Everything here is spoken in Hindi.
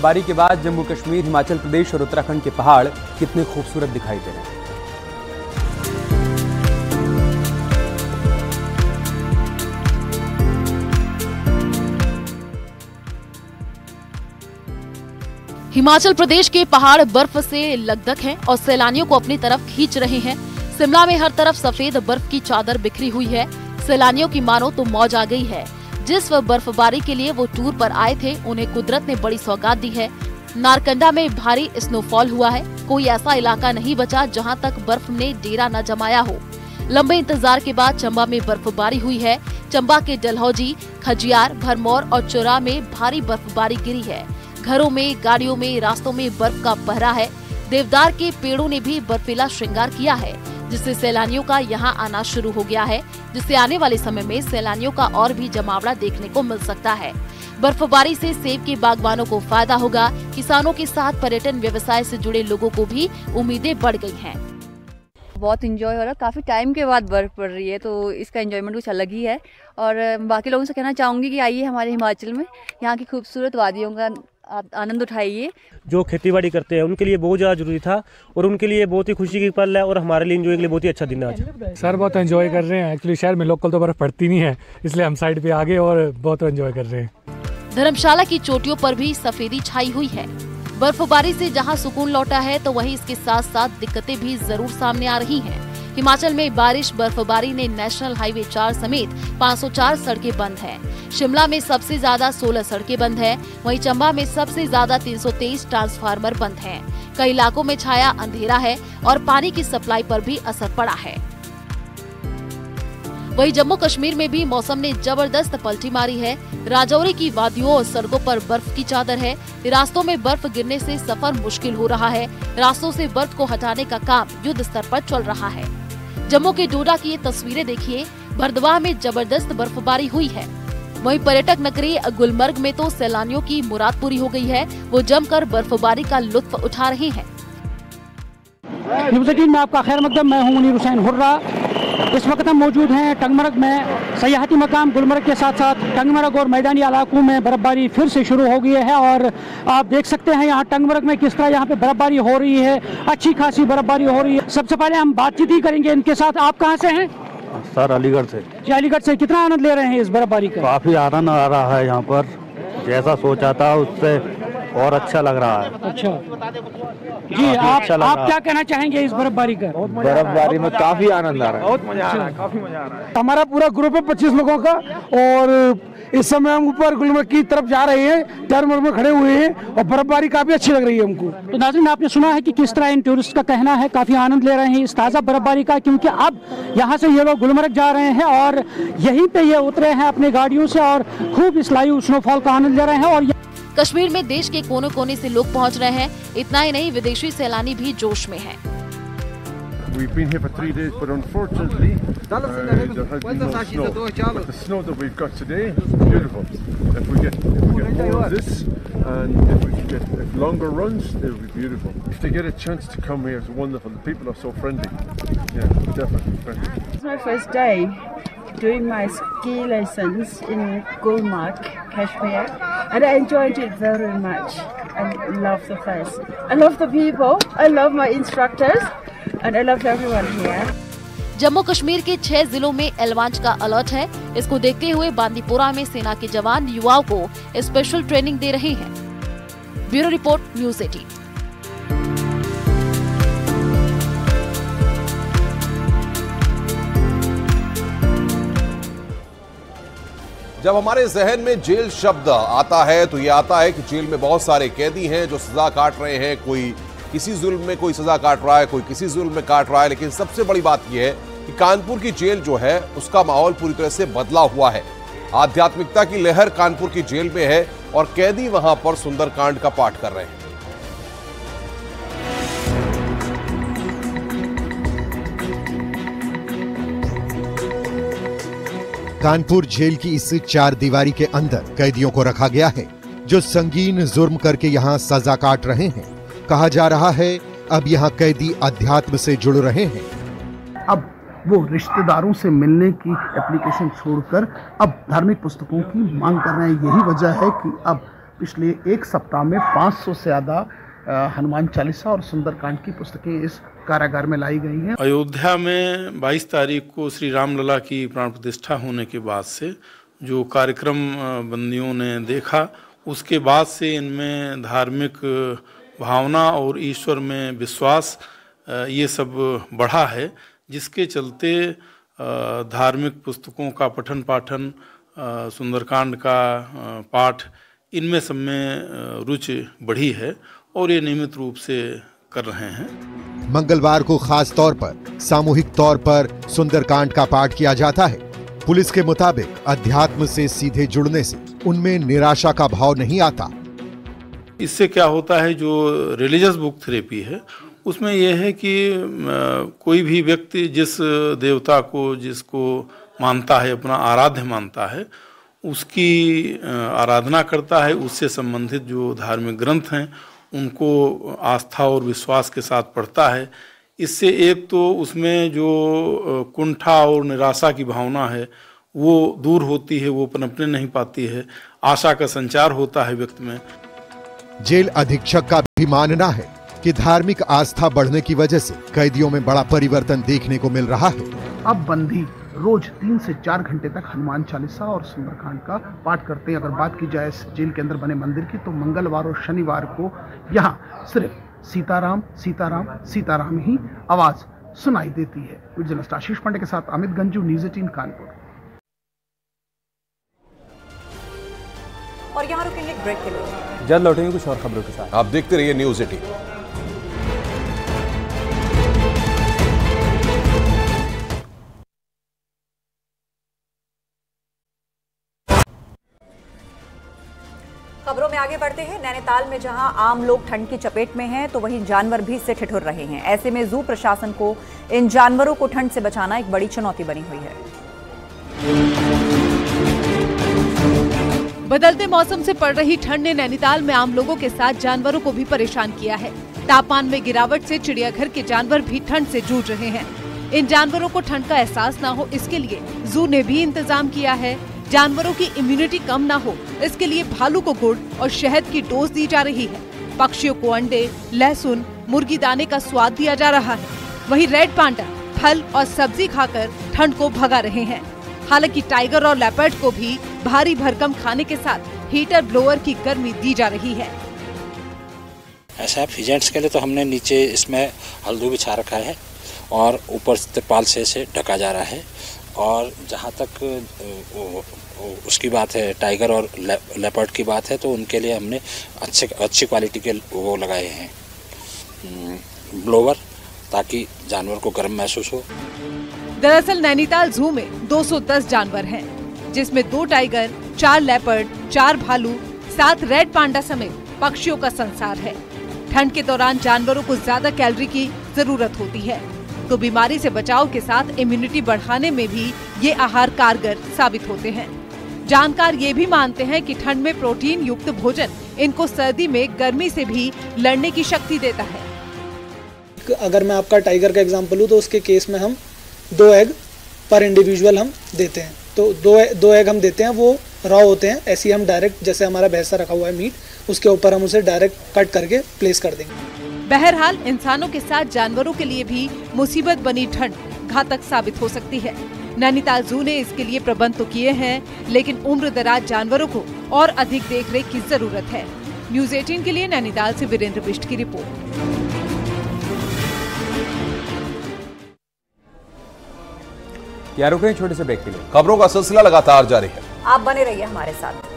बर्फबारी के बाद जम्मू कश्मीर, हिमाचल प्रदेश और उत्तराखंड के पहाड़ कितने खूबसूरत दिखाई दे रहे हैं। हिमाचल प्रदेश के पहाड़ बर्फ से लकदक हैं और सैलानियों को अपनी तरफ खींच रहे हैं। शिमला में हर तरफ सफेद बर्फ की चादर बिखरी हुई है। सैलानियों की मानो तो मौज आ गई है। जिस बर्फबारी के लिए वो टूर पर आए थे, उन्हें कुदरत ने बड़ी सौगात दी है। नारकंडा में भारी स्नोफॉल हुआ है। कोई ऐसा इलाका नहीं बचा जहां तक बर्फ ने डेरा न जमाया हो। लंबे इंतजार के बाद चंबा में बर्फबारी हुई है। चंबा के डलहौजी, खजियार, भरमौर और चुरा में भारी बर्फबारी गिरी है। घरों में, गाड़ियों में, रास्तों में बर्फ का पहरा है। देवदार के पेड़ों ने भी बर्फीला श्रृंगार किया है, जिससे सैलानियों का यहां आना शुरू हो गया है, जिससे आने वाले समय में सैलानियों का और भी जमावड़ा देखने को मिल सकता है। बर्फबारी से सेब के बागवानों को फायदा होगा। किसानों के साथ पर्यटन व्यवसाय से जुड़े लोगों को भी उम्मीदें बढ़ गई हैं। बहुत इंजॉय हो रहा है। काफ़ी टाइम के बाद बर्फ़ पड़ रही है तो इसका एंजॉयमेंट कुछ अलग ही है। और बाकी लोगों से कहना चाहूँगी कि आइए हमारे हिमाचल में, यहाँ की खूबसूरत वादियों का आप आनंद उठाइए। जो खेतीबाड़ी करते हैं उनके लिए बहुत ज़्यादा जरूरी था और उनके लिए बहुत ही खुशी की पल है और हमारे लिए एंजॉय के लिए बहुत ही अच्छा दिन है आज। सर बहुत एंजॉय कर रहे हैं। एक्चुअली शहर में लोकल तो बर्फ़ पड़ती नहीं है, इसलिए हम साइड पे आ गए और बहुत एंजॉय कर रहे हैं। धर्मशाला की चोटियों पर भी सफेदी छाई हुई है। बर्फबारी से जहां सुकून लौटा है तो वहीं इसके साथ साथ दिक्कतें भी जरूर सामने आ रही हैं। हिमाचल में बारिश बर्फबारी ने नेशनल हाईवे 4 समेत 504 सड़कें बंद हैं। शिमला में सबसे ज्यादा 16 सड़कें बंद हैं। वहीं चंबा में सबसे ज्यादा 323 ट्रांसफार्मर बंद हैं। कई इलाकों में छाया अंधेरा है और पानी की सप्लाई पर भी असर पड़ा है। वहीं जम्मू कश्मीर में भी मौसम ने जबरदस्त पलटी मारी है। राजौरी की वादियों और सड़कों पर बर्फ की चादर है। रास्तों में बर्फ गिरने से सफर मुश्किल हो रहा है। रास्तों से बर्फ को हटाने का काम युद्ध स्तर पर चल रहा है। जम्मू के डोडा की ये तस्वीरें देखिए। भरद्वाह में जबरदस्त बर्फबारी हुई है। वहीं पर्यटक नगरी गुलमर्ग में तो सैलानियों की मुराद पूरी हो गई है। वो जमकर बर्फबारी का लुत्फ उठा रहे हैं। न्यूज़ 18 में आपका खैर मकदम। मैं हूं मुनीर हुसैन हुर्रा। इस वक्त हम मौजूद हैं टंगमर्ग में। सयाहती मकाम गुलमर्ग के साथ साथ टंगमर्ग और मैदानी इलाकों में बर्फबारी फिर से शुरू हो गई है और आप देख सकते हैं यहाँ टंगमर्ग में किस तरह यहाँ पे बर्फबारी हो रही है। अच्छी खासी बर्फबारी हो रही है। सबसे पहले हम बातचीत ही करेंगे इनके साथ। आप कहाँ से हैं? सर अलीगढ़ से। अलीगढ़ से। कितना आनंद ले रहे हैं इस बर्फबारी का? काफ़ी आनंद आ रहा है यहाँ पर। जैसा सोचा था उससे और अच्छा लग रहा है। अच्छा जी, आप क्या कहना चाहेंगे इस बर्फबारी का? बर्फबारी में काफी आनंद आ रहा है। बहुत मजा आ रहा है, काफी मजा आ रहा है। हमारा पूरा ग्रुप है 25 लोगों का और इस समय हम ऊपर गुलमर्ग की तरफ जा रहे हैं। टर्मर में खड़े हुए हैं और बर्फबारी काफी अच्छी लग रही है हमको। तो नाज़रीन, आपने सुना है कि किस तरह इन टूरिस्ट का कहना है, काफी आनंद ले रहे हैं इस ताज़ा बर्फबारी का, क्योंकि अब यहाँ से ये लोग गुलमर्ग जा रहे हैं और यहीं पे ये उतरे हैं अपनी गाड़ियों से और खूब इस लाइव स्नोफॉल का आनंद ले रहे हैं। और कश्मीर में देश के कोने कोने से लोग पहुंच रहे हैं। इतना ही नहीं, विदेशी सैलानी भी जोश में हैं। We've been here for 3 days, but unfortunately, there has been no snow. But the snow that we've got today is beautiful. If we get more of this, and if we can get longer runs, it will be beautiful. If they get a chance to come here, it's wonderful. The people are so friendly. Yeah, definitely friendly. It's my first day doing my ski lessons in Gulmarg, Kashmir, and I enjoyed it very much. I love the place. I love the people. I love my instructors. And I love everyone here. Jammu Kashmir के 6 जिलों में एलवांच का अलर्ट है। इसको देखते हुए बांदीपोरा में सेना के जवान युवाओं को स्पेशल ट्रेनिंग दे रहे हैं। Bureau report, news 18। जब हमारे जहन में जेल शब्द आता है तो ये आता है कि जेल में बहुत सारे कैदी हैं जो सजा काट रहे हैं। कोई किसी जुल्म में कोई सजा काट रहा है, कोई किसी जुल्म में काट रहा है। लेकिन सबसे बड़ी बात यह है कि कानपुर की जेल जो है उसका माहौल पूरी तरह से बदला हुआ है। आध्यात्मिकता की लहर कानपुर की जेल में है और कैदी वहां पर सुंदरकांड का पाठ कर रहे हैं। कानपुर जेल की इस 4 दीवारी के अंदर कैदियों को रखा गया है जो संगीन जुर्म करके यहां सजा काट रहे हैं। कहा जा रहा है अब यहाँ कैदी अध्यात्म से जुड़ रहे हैं। अब वो रिश्तेदारों से मिलने की एप्लीकेशन छोड़कर अब धार्मिक पुस्तकों की मांग कर रहे हैं। यही वजह है कि अब पिछले एक सप्ताह में 500 से ज़्यादा हनुमान चालीसा और सुंदरकांड की पुस्तकें इस कारागार में लाई गई हैं। अयोध्या में 22 तारीख को श्री रामलला की प्राण प्रतिष्ठा होने के बाद से जो कार्यक्रम बंदियों ने देखा, उसके बाद से इनमें धार्मिक भावना और ईश्वर में विश्वास ये सब बढ़ा है, जिसके चलते धार्मिक पुस्तकों का पठन पाठन, सुंदरकांड का पाठ, इनमें सब में रुचि बढ़ी है और ये नियमित रूप से कर रहे हैं। मंगलवार को खास तौर पर सामूहिक तौर पर सुंदरकांड का पाठ किया जाता है। पुलिस के मुताबिक अध्यात्म से सीधे जुड़ने से उनमें निराशा का भाव नहीं आता। इससे क्या होता है, जो रिलीजियस बुक थेरेपी है उसमें यह है कि कोई भी व्यक्ति जिस देवता को, जिसको मानता है, अपना आराध्य मानता है, उसकी आराधना करता है। उससे संबंधित जो धार्मिक ग्रंथ हैं उनको आस्था और विश्वास के साथ पढ़ता है। इससे एक तो उसमें जो कुंठा और निराशा की भावना है वो दूर होती है, वो पनपने नहीं पाती है, आशा का संचार होता है व्यक्ति में। जेल अधीक्षक का भी मानना है कि धार्मिक आस्था बढ़ने की वजह से कैदियों में बड़ा परिवर्तन देखने को मिल रहा है। अब बंदी रोज 3 से 4 घंटे तक हनुमान चालीसा और सुंदरकांड का पाठ करते हैं। अगर बात की जाए इस जेल के अंदर बने मंदिर की, तो मंगलवार और शनिवार को यहाँ सिर्फ सीताराम सीताराम सीताराम ही आवाज सुनाई देती है। वीडियो जर्नलिस्ट आशीष पांडे के साथ अमित गंजू, न्यूज़ 18 कानपुर। और यहाँ रुकेंगे ब्रेक के लिए, जल्द लौटेंगे कुछ और खबरों के साथ। आप देखते रहिए न्यूज़ 18। खबरों में आगे बढ़ते हैं। नैनीताल में जहां आम लोग ठंड की चपेट में हैं, तो वहीं जानवर भी इससे ठिठुर रहे हैं। ऐसे में जू प्रशासन को इन जानवरों को ठंड से बचाना एक बड़ी चुनौती बनी हुई है। बदलते मौसम से पड़ रही ठंड ने नैनीताल में आम लोगों के साथ जानवरों को भी परेशान किया है। तापमान में गिरावट से चिड़ियाघर के जानवर भी ठंड से जूझ रहे हैं। इन जानवरों को ठंड का एहसास न हो, इसके लिए जू ने भी इंतजाम किया है। जानवरों की इम्यूनिटी कम ना हो, इसके लिए भालू को गुड़ और शहद की डोज दी जा रही है। पक्षियों को अंडे, लहसुन, मुर्गी दाने का स्वाद दिया जा रहा है। वहीं रेड पांडा फल और सब्जी खाकर ठंड को भगा रहे हैं। हालांकि टाइगर और लेपर्ड को भी भारी भरकम खाने के साथ हीटर ब्लोअर की गर्मी दी जा रही है। ऐसा फिजेंट्स के लिए तो हमने नीचे इसमें हल्दू बिछा रखा है और ऊपर तिरपाल से ढका जा रहा है। और जहाँ तक उसकी बात है, टाइगर और लेपर्ड की बात है, तो उनके लिए हमने अच्छी क्वालिटी के वो लगाए हैं ब्लोवर, ताकि जानवर को गर्म महसूस हो। दरअसल नैनीताल जू में 210 जानवर हैं, जिसमें 2 टाइगर, 4 लेपर्ड, 4 भालू, 7 रेड पांडा समेत पक्षियों का संसार है। ठंड के दौरान जानवरों को ज्यादा कैलोरी की जरूरत होती है, तो बीमारी से बचाव के साथ इम्यूनिटी बढ़ाने में भी ये आहार कारगर साबित होते हैं। जानकार ये भी मानते हैं कि ठंड में प्रोटीन युक्त भोजन इनको सर्दी में गर्मी से भी लड़ने की शक्ति देता है। अगर मैं आपका टाइगर का एग्जांपल लूँ, तो उसके केस में हम 2 एग पर इंडिविजुअल हम देते हैं। तो 2 एग हम देते हैं, वो रॉ होते हैं। ऐसे ही हम डायरेक्ट, जैसे हमारा भैंसा रखा हुआ है मीट, उसके ऊपर हम उसे डायरेक्ट कट करके प्लेस कर देंगे। बहरहाल इंसानों के साथ जानवरों के लिए भी मुसीबत बनी ठंड घातक साबित हो सकती है। नैनीताल जू ने इसके लिए प्रबंध तो किए हैं, लेकिन उम्र दराज जानवरों को और अधिक देखरेख की जरूरत है। न्यूज़ 18 के लिए नैनीताल से वीरेंद्र बिष्ट की रिपोर्ट। क्या रुक रहे हैं छोटे से ब्रेक के लिए। खबरों का सिलसिला लगातार जारी है, आप बने रहिए हमारे साथ।